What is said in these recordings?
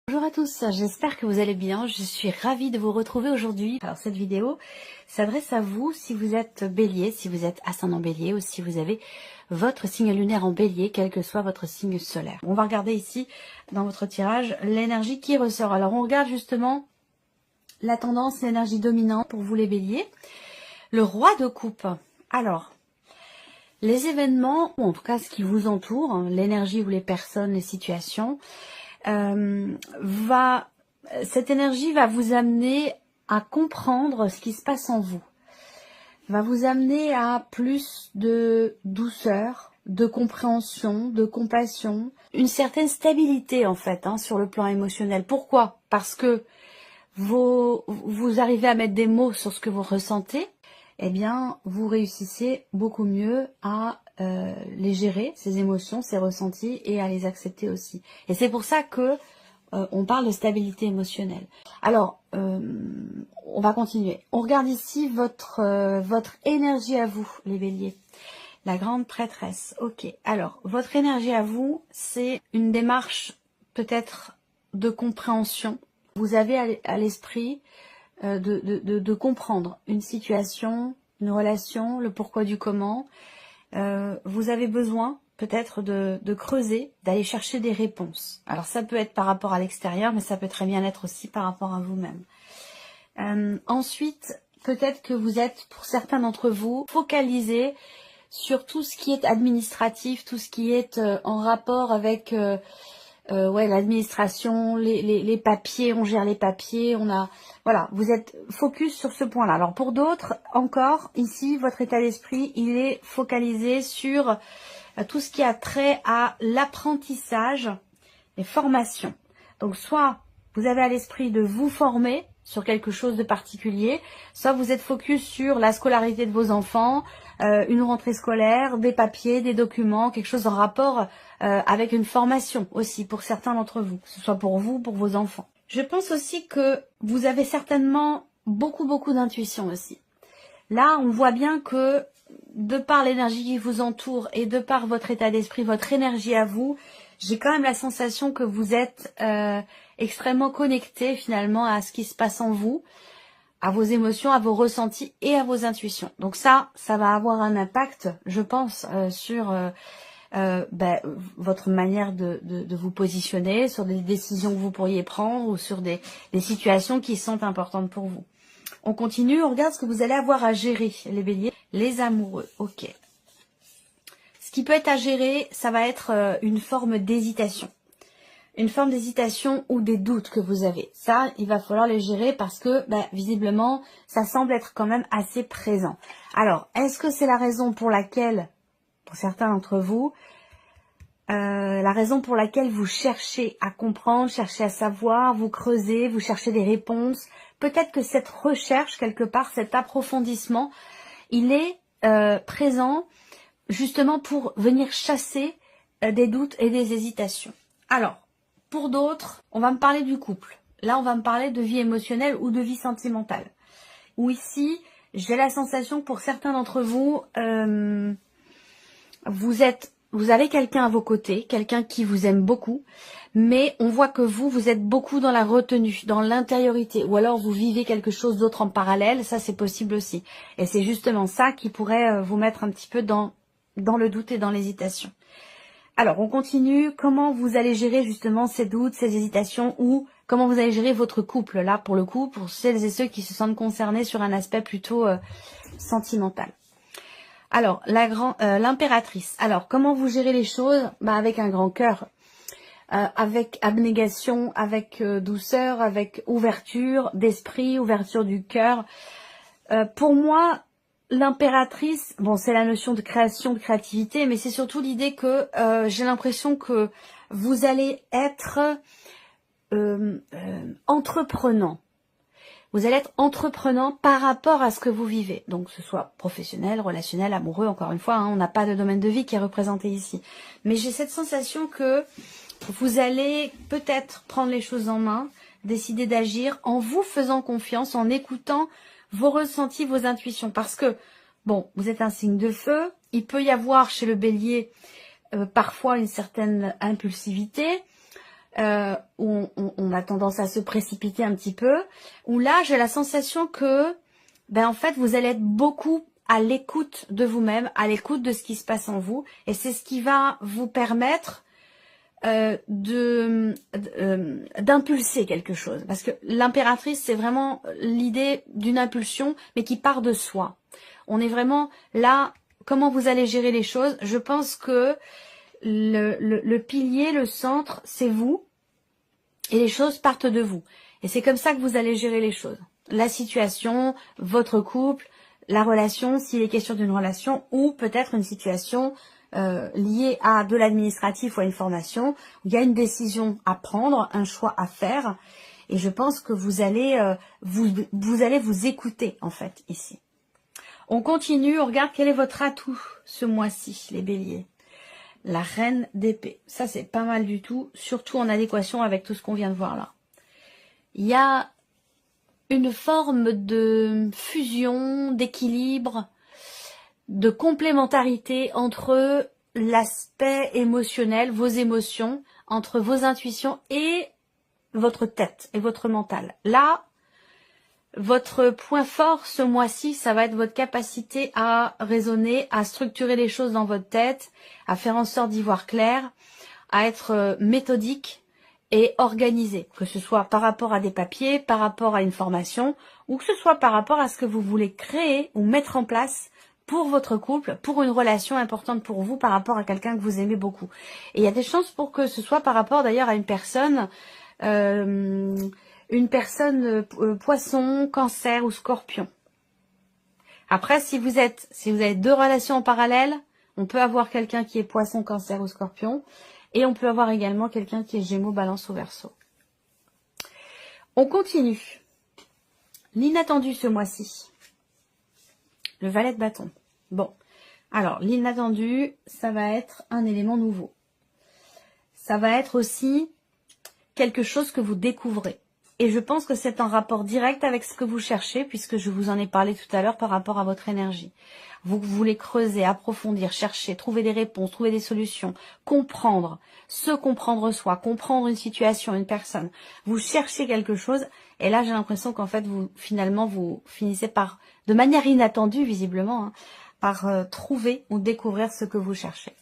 Bonjour à tous, j'espère que vous allez bien. Je suis ravie de vous retrouver aujourd'hui. Alors cette vidéo s'adresse à vous si vous êtes bélier, si vous êtes ascendant bélier ou si vous avez votre signe lunaire en bélier, quel que soit votre signe solaire. On va regarder ici dans votre tirage l'énergie qui ressort. Alors on regarde justement la tendance, l'énergie dominante pour vous les béliers. Le roi de coupe. Alors, les événements, ou en tout cas ce qui vous entoure, l'énergie ou les personnes, les situations, cette énergie va vous amener à comprendre ce qui se passe en vous, va vous amener à plus de douceur, de compréhension, de compassion, une certaine stabilité en fait sur le plan émotionnel. Pourquoi? Parce que vous arrivez à mettre des mots sur ce que vous ressentez, eh bien vous réussissez beaucoup mieux à les gérer, ces émotions, ces ressentis, et à les accepter aussi. Et c'est pour ça que on parle de stabilité émotionnelle. Alors, on va continuer. On regarde ici votre énergie à vous, les béliers. La grande prêtresse. Ok. Alors, votre énergie à vous, c'est une démarche peut-être de compréhension. Vous avez à l'esprit de comprendre une situation, une relation, le pourquoi du comment. Vous avez besoin peut-être de creuser, d'aller chercher des réponses. Alors ça peut être par rapport à l'extérieur, mais ça peut très bien être aussi par rapport à vous-même. Ensuite, peut-être que vous êtes, pour certains d'entre vous, focalisés sur tout ce qui est administratif, tout ce qui est en rapport avec l'administration, les papiers, on gère les papiers, voilà, vous êtes focus sur ce point-là. Alors pour d'autres, encore, ici, votre état d'esprit, il est focalisé sur tout ce qui a trait à l'apprentissage et formation. Donc soit vous avez à l'esprit de vous former sur quelque chose de particulier, soit vous êtes focus sur la scolarité de vos enfants, une rentrée scolaire, des papiers, des documents, quelque chose en rapport avec une formation aussi pour certains d'entre vous, que ce soit pour vous, pour vos enfants. Je pense aussi que vous avez certainement beaucoup d'intuition aussi. Là, on voit bien que de par l'énergie qui vous entoure et de par votre état d'esprit, votre énergie à vous, j'ai quand même la sensation que vous êtes extrêmement connecté finalement à ce qui se passe en vous, à vos émotions, à vos ressentis et à vos intuitions. Donc ça va avoir un impact, je pense, sur votre manière de vous positionner, sur des décisions que vous pourriez prendre ou sur des situations qui sont importantes pour vous. On continue, on regarde ce que vous allez avoir à gérer, les béliers, les amoureux. Ok. Ce qui peut être à gérer, ça va être une forme d'hésitation. Une forme d'hésitation ou des doutes que vous avez. Ça, il va falloir les gérer parce que, visiblement, ça semble être quand même assez présent. Alors, est-ce que c'est la raison pour laquelle, pour certains d'entre vous, la raison pour laquelle vous cherchez à comprendre, cherchez à savoir, vous creusez, vous cherchez des réponses. Peut-être que cette recherche, quelque part, cet approfondissement, il est présent justement pour venir chasser des doutes et des hésitations. Alors, pour d'autres, on va me parler du couple. Là, on va me parler de vie émotionnelle ou de vie sentimentale. Ou ici, j'ai la sensation que pour certains d'entre vous, vous avez quelqu'un à vos côtés, quelqu'un qui vous aime beaucoup, mais on voit que vous êtes beaucoup dans la retenue, dans l'intériorité, ou alors vous vivez quelque chose d'autre en parallèle, ça c'est possible aussi. Et c'est justement ça qui pourrait vous mettre un petit peu dans le doute et dans l'hésitation. Alors, on continue. Comment vous allez gérer justement ces doutes, ces hésitations, ou comment vous allez gérer votre couple, là, pour le coup, pour celles et ceux qui se sentent concernés sur un aspect plutôt sentimental. Alors, l'impératrice. Alors, comment vous gérez les choses? Avec un grand cœur, avec abnégation, avec douceur, avec ouverture d'esprit, ouverture du cœur. Pour moi, l'impératrice, bon, c'est la notion de création, de créativité, mais c'est surtout l'idée que j'ai l'impression que vous allez être entreprenant. Vous allez être entreprenant par rapport à ce que vous vivez. Donc, que ce soit professionnel, relationnel, amoureux, encore une fois, on n'a pas de domaine de vie qui est représenté ici. Mais j'ai cette sensation que vous allez peut-être prendre les choses en main, décider d'agir en vous faisant confiance, en écoutant vos ressentis, vos intuitions. Parce que, bon, vous êtes un signe de feu, il peut y avoir chez le bélier parfois une certaine impulsivité, où on a tendance à se précipiter un petit peu, où là j'ai la sensation que en fait vous allez être beaucoup à l'écoute de vous-même, à l'écoute de ce qui se passe en vous, et c'est ce qui va vous permettre d'impulser quelque chose. Parce que l'impératrice, c'est vraiment l'idée d'une impulsion, mais qui part de soi. On est vraiment là, comment vous allez gérer les choses. Je pense que le pilier, le centre, c'est vous, et les choses partent de vous. Et c'est comme ça que vous allez gérer les choses. La situation, votre couple, la relation, s'il est question d'une relation, ou peut-être une situation liée à de l'administratif ou à une formation, où il y a une décision à prendre, un choix à faire, et je pense que vous allez vous écouter, en fait, ici. On continue, on regarde quel est votre atout ce mois-ci, les béliers. La reine d'épée, ça c'est pas mal du tout, surtout en adéquation avec tout ce qu'on vient de voir là. Il y a une forme de fusion, d'équilibre, de complémentarité entre l'aspect émotionnel, vos émotions, entre vos intuitions et votre tête et votre mental. Là, votre point fort ce mois-ci, ça va être votre capacité à raisonner, à structurer les choses dans votre tête, à faire en sorte d'y voir clair, à être méthodique et organisé, que ce soit par rapport à des papiers, par rapport à une formation, ou que ce soit par rapport à ce que vous voulez créer ou mettre en place pour votre couple, pour une relation importante pour vous, par rapport à quelqu'un que vous aimez beaucoup. Et il y a des chances pour que ce soit par rapport d'ailleurs à une personne poisson, cancer ou scorpion. Après, si vous avez deux relations en parallèle, on peut avoir quelqu'un qui est poisson, cancer ou scorpion, et on peut avoir également quelqu'un qui est gémeaux, balance ou verseau. On continue. L'inattendu ce mois-ci. Le valet de bâton. Bon, alors l'inattendu, ça va être un élément nouveau. Ça va être aussi quelque chose que vous découvrez. Et je pense que c'est en rapport direct avec ce que vous cherchez, puisque je vous en ai parlé tout à l'heure par rapport à votre énergie. Vous voulez creuser, approfondir, chercher, trouver des réponses, trouver des solutions, comprendre, se comprendre soi, comprendre une situation, une personne. Vous cherchez quelque chose, et là j'ai l'impression qu'en fait vous finissez par, de manière inattendue visiblement, par trouver ou découvrir ce que vous cherchez.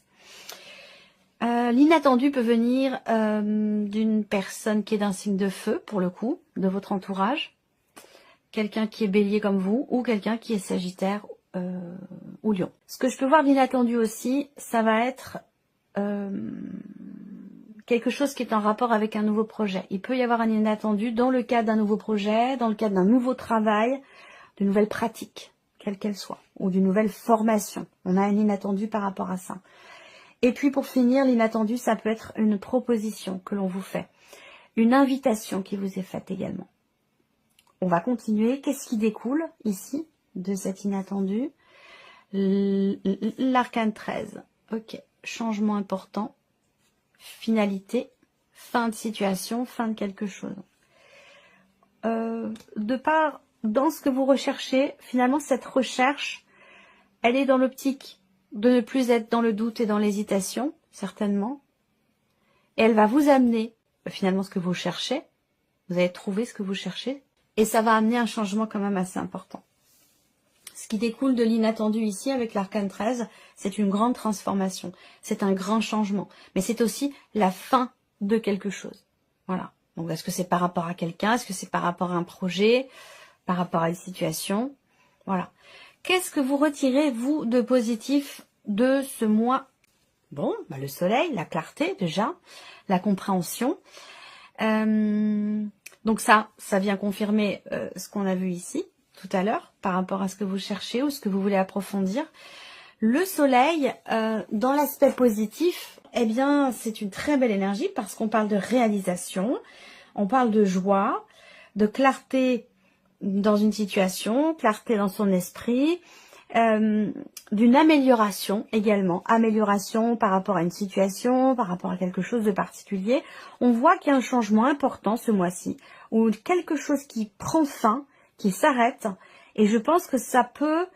L'inattendu peut venir d'une personne qui est d'un signe de feu, pour le coup, de votre entourage. Quelqu'un qui est bélier comme vous, ou quelqu'un qui est sagittaire ou lion. Ce que je peux voir d'inattendu aussi, ça va être quelque chose qui est en rapport avec un nouveau projet. Il peut y avoir un inattendu dans le cadre d'un nouveau projet, dans le cadre d'un nouveau travail, d'une nouvelle pratique, quelle qu'elle soit, ou d'une nouvelle formation. On a un inattendu par rapport à ça. Et puis pour finir, l'inattendu, ça peut être une proposition que l'on vous fait. Une invitation qui vous est faite également. On va continuer. Qu'est-ce qui découle ici de cet inattendu? L'arcane 13. Ok. Changement important. Finalité. Fin de situation. Fin de quelque chose. De part, dans ce que vous recherchez, finalement, cette recherche, elle est dans l'optique de ne plus être dans le doute et dans l'hésitation, certainement. Et elle va vous amener, finalement, ce que vous cherchez. Vous allez trouver ce que vous cherchez. Et ça va amener un changement quand même assez important. Ce qui découle de l'inattendu ici, avec l'arcane 13, c'est une grande transformation. C'est un grand changement. Mais c'est aussi la fin de quelque chose. Voilà. Donc, est-ce que c'est par rapport à quelqu'un? Est-ce que c'est par rapport à un projet? Par rapport à une situation? Voilà. Qu'est-ce que vous retirez, vous, de positif de ce mois? Bon, le soleil, la clarté déjà, la compréhension. Donc ça vient confirmer ce qu'on a vu ici, tout à l'heure, par rapport à ce que vous cherchez ou ce que vous voulez approfondir. Le soleil, dans l'aspect positif, eh bien, c'est une très belle énergie parce qu'on parle de réalisation, on parle de joie, de clarté dans une situation, clarté dans son esprit, d'une amélioration également, amélioration par rapport à une situation, par rapport à quelque chose de particulier. On voit qu'il y a un changement important ce mois-ci, ou quelque chose qui prend fin, qui s'arrête, et je pense que ça peut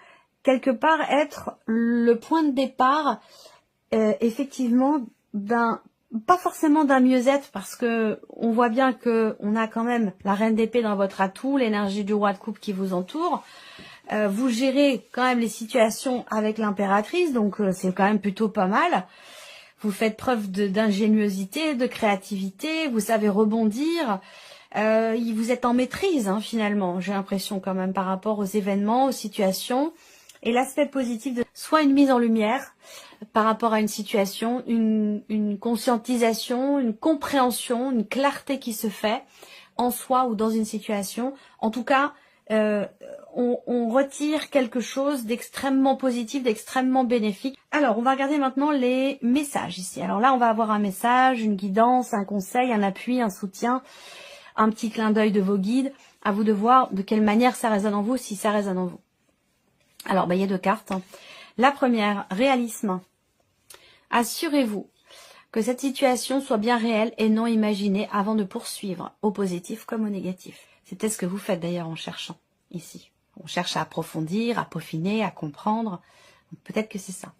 quelque part être le point de départ effectivement d'un pas forcément d'un mieux-être, parce que on voit bien que on a quand même la reine d'épée dans votre atout, l'énergie du roi de coupe qui vous entoure. Vous gérez quand même les situations avec l'impératrice, donc c'est quand même plutôt pas mal. Vous faites preuve d'ingéniosité, de créativité, vous savez rebondir. Vous êtes en maîtrise, hein, finalement, j'ai l'impression quand même par rapport aux événements, aux situations. Et l'aspect positif de soit une mise en lumière par rapport à une situation, une conscientisation, une compréhension, une clarté qui se fait en soi ou dans une situation. En tout cas, on retire quelque chose d'extrêmement positif, d'extrêmement bénéfique. Alors, on va regarder maintenant les messages ici. Alors là, on va avoir un message, une guidance, un conseil, un appui, un soutien, un petit clin d'œil de vos guides. À vous de voir de quelle manière ça résonne en vous, si ça résonne en vous. Alors, il y a 2 cartes. La première, réalisme. Assurez-vous que cette situation soit bien réelle et non imaginée avant de poursuivre, au positif comme au négatif. C'est peut-être ce que vous faites d'ailleurs en cherchant ici. On cherche à approfondir, à peaufiner, à comprendre. Peut-être que c'est ça.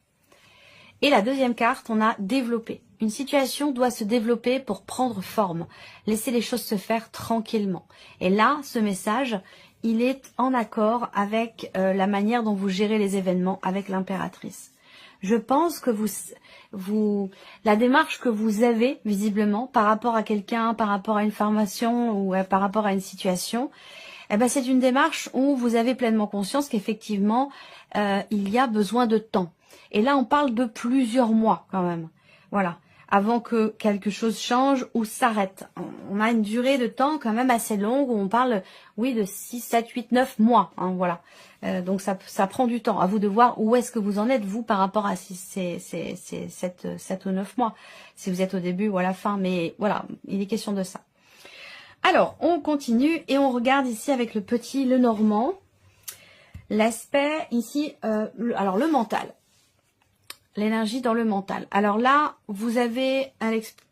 Et la deuxième carte, on a développé. Une situation doit se développer pour prendre forme. Laisser les choses se faire tranquillement. Et là, ce message, il est en accord avec la manière dont vous gérez les événements avec l'impératrice. Je pense que la démarche que vous avez visiblement par rapport à quelqu'un, par rapport à une formation ou par rapport à une situation, eh ben, c'est une démarche où vous avez pleinement conscience qu'effectivement, il y a besoin de temps. Et là, on parle de plusieurs mois quand même. Voilà. Avant que quelque chose change ou s'arrête. On a une durée de temps quand même assez longue où on parle, oui, de 6, 7, 8, 9 mois. Hein, voilà. Donc ça prend du temps. À vous de voir où est-ce que vous en êtes, vous, par rapport à ces 7 ou 9 mois. Si vous êtes au début ou à la fin. Mais voilà, il est question de ça. Alors, on continue et on regarde ici avec le petit Lenormand. L'aspect ici, alors le mental. L'énergie dans le mental. Alors là, vous avez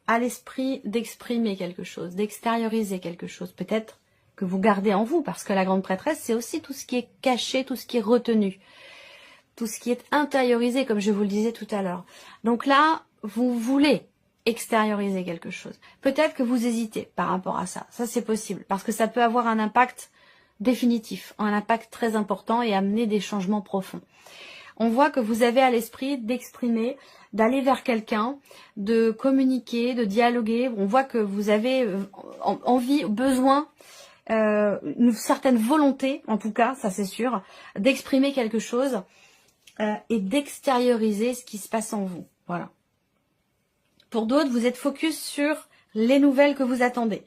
à l'esprit d'exprimer quelque chose, d'extérioriser quelque chose. Peut-être que vous gardez en vous, parce que la grande prêtresse, c'est aussi tout ce qui est caché, tout ce qui est retenu, tout ce qui est intériorisé, comme je vous le disais tout à l'heure. Donc là, vous voulez extérioriser quelque chose. Peut-être que vous hésitez par rapport à ça. Ça, c'est possible, parce que ça peut avoir un impact définitif, un impact très important et amener des changements profonds. On voit que vous avez à l'esprit d'exprimer, d'aller vers quelqu'un, de communiquer, de dialoguer. On voit que vous avez envie, besoin, une certaine volonté, en tout cas, ça c'est sûr, d'exprimer quelque chose et d'extérioriser ce qui se passe en vous. Voilà. Pour d'autres, vous êtes focus sur les nouvelles que vous attendez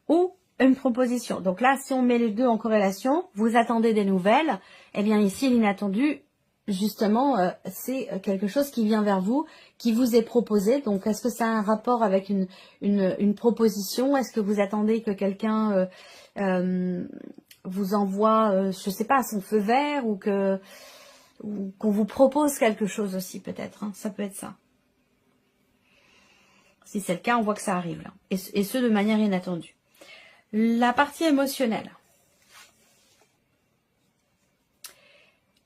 ou une proposition. Donc là, si on met les deux en corrélation, vous attendez des nouvelles, eh bien ici, l'inattendu, justement, c'est quelque chose qui vient vers vous, qui vous est proposé. Donc, est-ce que ça a un rapport avec une proposition? Est-ce que vous attendez que quelqu'un vous envoie, je sais pas, son feu vert ou qu'on vous propose quelque chose aussi peut-être, hein, ça peut être ça. Si c'est le cas, on voit que ça arrive là, et ce de manière inattendue. La partie émotionnelle.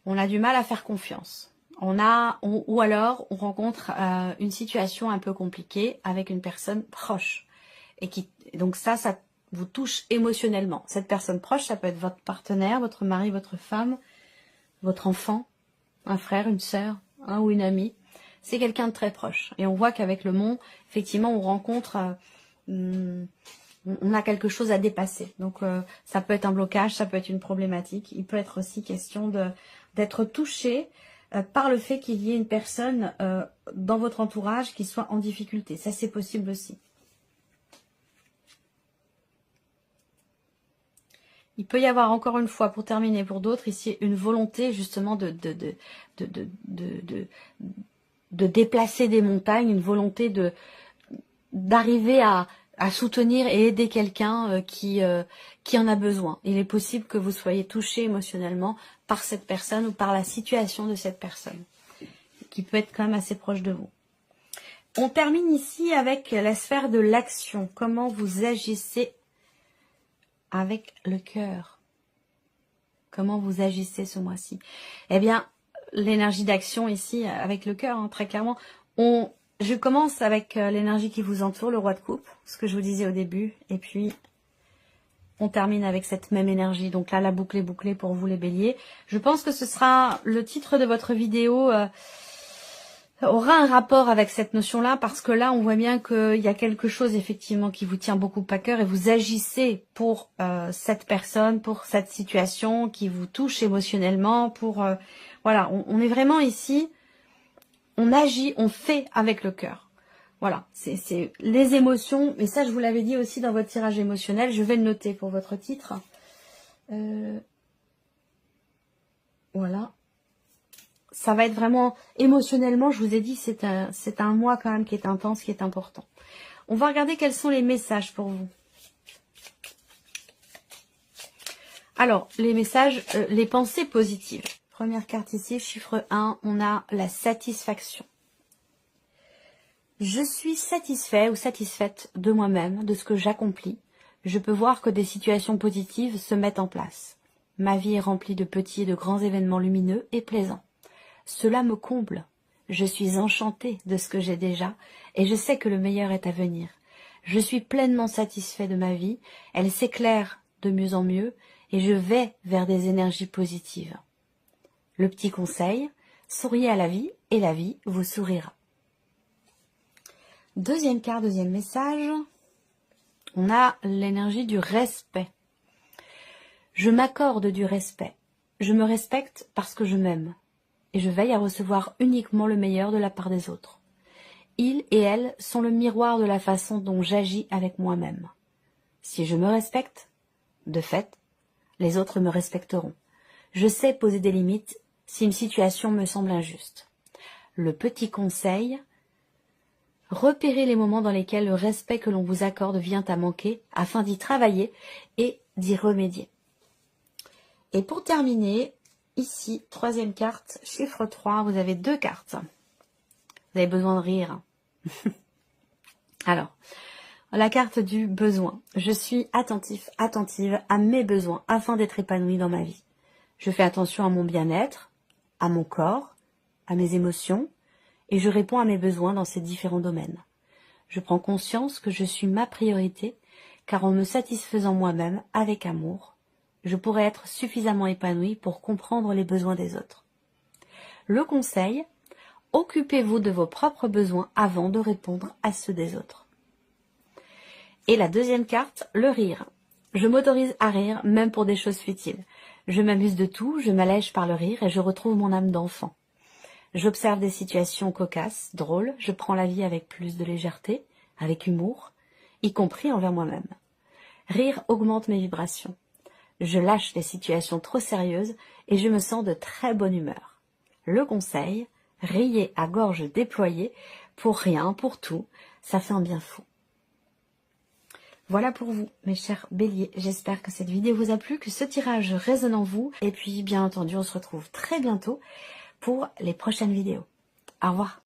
On a du mal à faire confiance. Ou alors on rencontre une situation un peu compliquée avec une personne proche. Donc ça vous touche émotionnellement. Cette personne proche, ça peut être votre partenaire, votre mari, votre femme, votre enfant, un frère, une sœur, ou une amie. C'est quelqu'un de très proche. Et on voit qu'avec le Mont, effectivement, on rencontre, on a quelque chose à dépasser. Donc ça peut être un blocage, ça peut être une problématique. Il peut être aussi question d'être touché par le fait qu'il y ait une personne dans votre entourage qui soit en difficulté. Ça, c'est possible aussi. Il peut y avoir encore une fois, pour terminer pour d'autres, ici une volonté justement de déplacer des montagnes, une volonté d'arriver à soutenir et aider quelqu'un qui en a besoin. Il est possible que vous soyez touché émotionnellement par cette personne ou par la situation de cette personne, qui peut être quand même assez proche de vous. On termine ici avec la sphère de l'action. Comment vous agissez avec le cœur? Comment vous agissez ce mois-ci? Eh bien, l'énergie d'action ici, avec le cœur, hein, très clairement, Je commence avec l'énergie qui vous entoure, le roi de coupe, ce que je vous disais au début. Et puis, on termine avec cette même énergie. Donc là, la boucle est bouclée pour vous les béliers. Je pense que ce sera le titre de votre vidéo... aura un rapport avec cette notion-là, parce que là, on voit bien qu'il y a quelque chose, effectivement, qui vous tient beaucoup à cœur et vous agissez pour cette personne, pour cette situation qui vous touche émotionnellement, pour... voilà, on est vraiment ici, on agit, on fait avec le cœur. Voilà, c'est les émotions, et ça, je vous l'avais dit aussi dans votre tirage émotionnel, je vais le noter pour votre titre. Voilà. Ça va être vraiment émotionnellement, je vous ai dit, c'est un mois quand même qui est intense, qui est important. On va regarder quels sont les messages pour vous. Alors, les messages, les pensées positives. Première carte ici, chiffre 1, on a la satisfaction. Je suis satisfait ou satisfaite de moi-même, de ce que j'accomplis. Je peux voir que des situations positives se mettent en place. Ma vie est remplie de petits et de grands événements lumineux et plaisants. Cela me comble. Je suis enchantée de ce que j'ai déjà et je sais que le meilleur est à venir. Je suis pleinement satisfait de ma vie, elle s'éclaire de mieux en mieux et je vais vers des énergies positives. Le petit conseil, souriez à la vie et la vie vous sourira. Deuxième carte, deuxième message, on a l'énergie du respect. Je m'accorde du respect. Je me respecte parce que je m'aime. Et je veille à recevoir uniquement le meilleur de la part des autres. Ils et elles sont le miroir de la façon dont j'agis avec moi-même. Si je me respecte, de fait, les autres me respecteront. Je sais poser des limites si une situation me semble injuste. Le petit conseil, repérez les moments dans lesquels le respect que l'on vous accorde vient à manquer afin d'y travailler et d'y remédier. Et pour terminer, ici, troisième carte, chiffre 3, vous avez 2 cartes. Vous avez besoin de rire. Alors, la carte du besoin. Je suis attentif, attentive à mes besoins afin d'être épanouie dans ma vie. Je fais attention à mon bien-être, à mon corps, à mes émotions, et je réponds à mes besoins dans ces différents domaines. Je prends conscience que je suis ma priorité, car en me satisfaisant moi-même avec amour, je pourrais être suffisamment épanouie pour comprendre les besoins des autres. Le conseil, occupez-vous de vos propres besoins avant de répondre à ceux des autres. Et la deuxième carte, le rire. Je m'autorise à rire, même pour des choses futiles. Je m'amuse de tout, je m'allège par le rire et je retrouve mon âme d'enfant. J'observe des situations cocasses, drôles, je prends la vie avec plus de légèreté, avec humour, y compris envers moi-même. Rire augmente mes vibrations. Je lâche les situations trop sérieuses et je me sens de très bonne humeur. Le conseil, riez à gorge déployée, pour rien, pour tout, ça fait un bien fou. Voilà pour vous, mes chers béliers. J'espère que cette vidéo vous a plu, que ce tirage résonne en vous. Et puis, bien entendu, on se retrouve très bientôt pour les prochaines vidéos. Au revoir.